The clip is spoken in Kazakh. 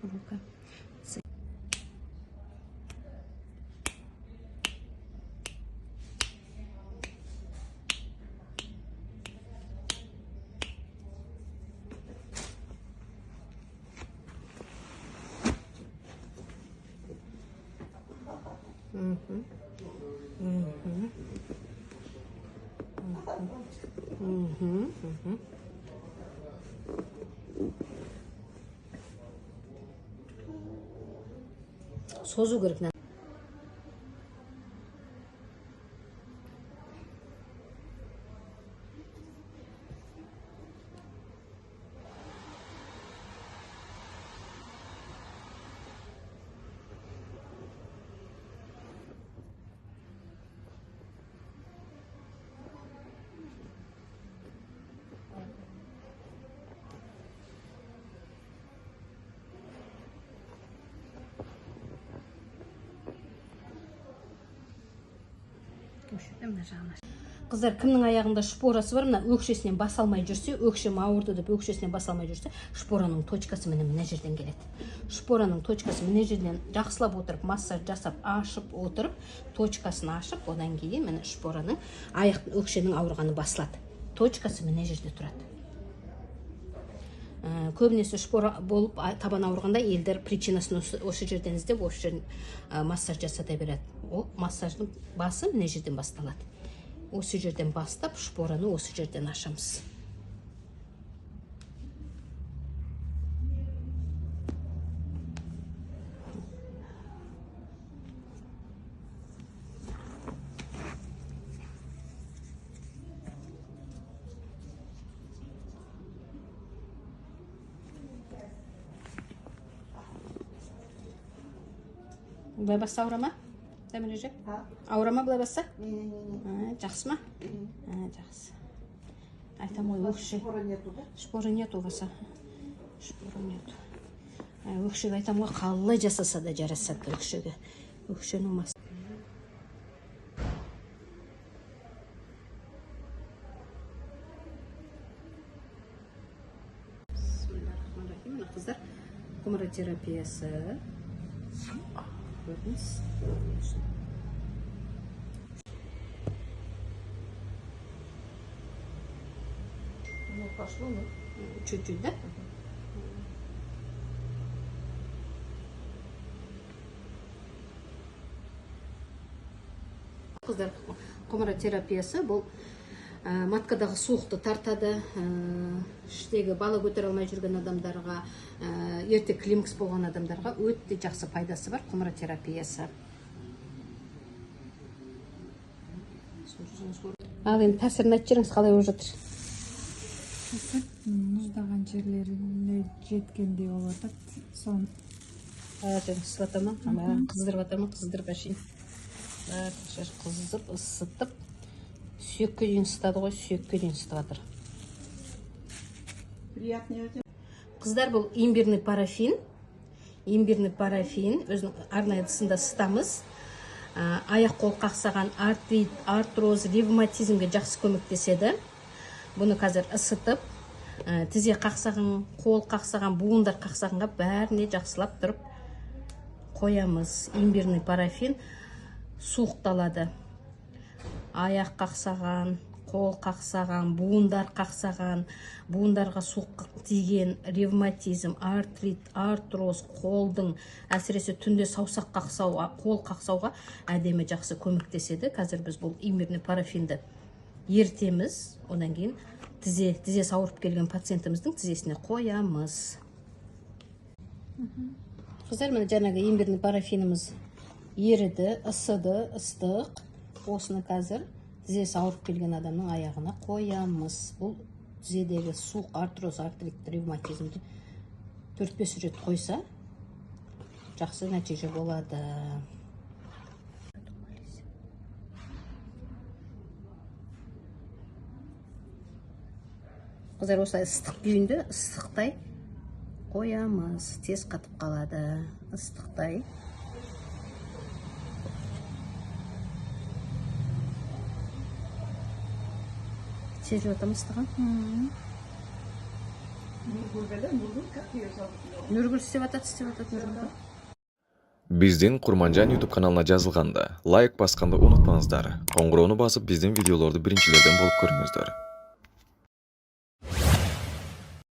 рука. Созу керек. Қыздар, кімнің аяғында шпорасы бар, мына өкшесінен баса алмай жүрсе, өкшем ауырды деп өкшесінен баса алмай жүрсе, шпораның точкасы мына жерден келеді. Шпораның точкасы мына жерден жақсылап отырып, массаж жасап, ашып отырып, точкасын ашып, одан кейін міне шпораның аяқ өкшенің ауырғаны басылады. Точкасы мына жерде тұрады. Көбінесе шпора болып табан ауырғанда елдер причинасын осы жерден іздеп, осы жерден массаж жасата береді. Ол массаждың басы мына жерден басталады. Осы жерден бастап шпораны осы жерден ашамыз. Былай басса ауырама? Дәмележек? Ауырама былай басса? Жақсы ма? Жақсы. Айтам ғой, өкше. Шпоры нету баса. Шпоры нету. Өкшеге айтам ғой, қалай жасаса да жарасады өкшеге. Өкшенің масы. Қыздар, құмыра терапиясы. Көрдіңіз? Пошло, ну? Чуть-чуть, да? Қыздар, құмыра терапиясы бұл маткадағы суықты тартады, іштегі бала көтере алмай жүрген адамдарға, ерте климакс болған адамдарға өте жақсы пайдасы бар құмыра терапиясы. Ал енді тәсірін айтып жүріңіз, қалай болып жатыр? Мұздаған жерлеріне жеткендей болып жатыр. Сон Жүріңіз батама, қыздырып атама, қыздырып әшейін. Қыздырып, ысытып, сүйекке дейін ысытады ғой, сүйекке дейін ысытып жатыр. Қыздар, бұл имбирный парафин. Имбирный парафин, өзінің арнайы ыдысында ысытамыз. Аяқ қол қақсаған артрит, артроз, ревматизмге жақсы көмектеседі. Бұны қазір ысытып, тізе қақсаған, қол қақсаған, буындар қақсағанға бәріне жақсылап тұрып қоямыз. Имбирный парафин суықталады. Аяқ қақсаған, қол қақсаған, буындар қақсаған, буындарға суық тиген, ревматизм, артрит, артроз, қолдың, әсіресе түнде саусақ қақсауға, қол қақсауға әдемі жақсы көмектеседі. Қазір біз бұл имбирный парафинді ертеміз, одан кейін тізесі ауырып келген пациентіміздің тізесіне қоямыз. Қыздар, міне жаңағы имбирный парафиніміз еріді, ысыды, ыстық. Осыны қазір тізесі ауырып келген адамның аяғына қоямыз. Бұл тізедегі суық, артроз, артрит, ревматизмді 4-5 рет қойса, жақсы нәтиже болады. Қыздар, осылай ыстық күйінде ыстықтай қоямыз. Тез қатып қалады. Ыстықтай. Сезіп отырмыз ыстығын? Нургүл істеп атат Нургүл. Биздин Курманжан YouTube каналына жазылганда лайк басканды унутпаңыздар. Коңгуроону басып биздин видеолорду биринчилерден болуп көрүңүздөр.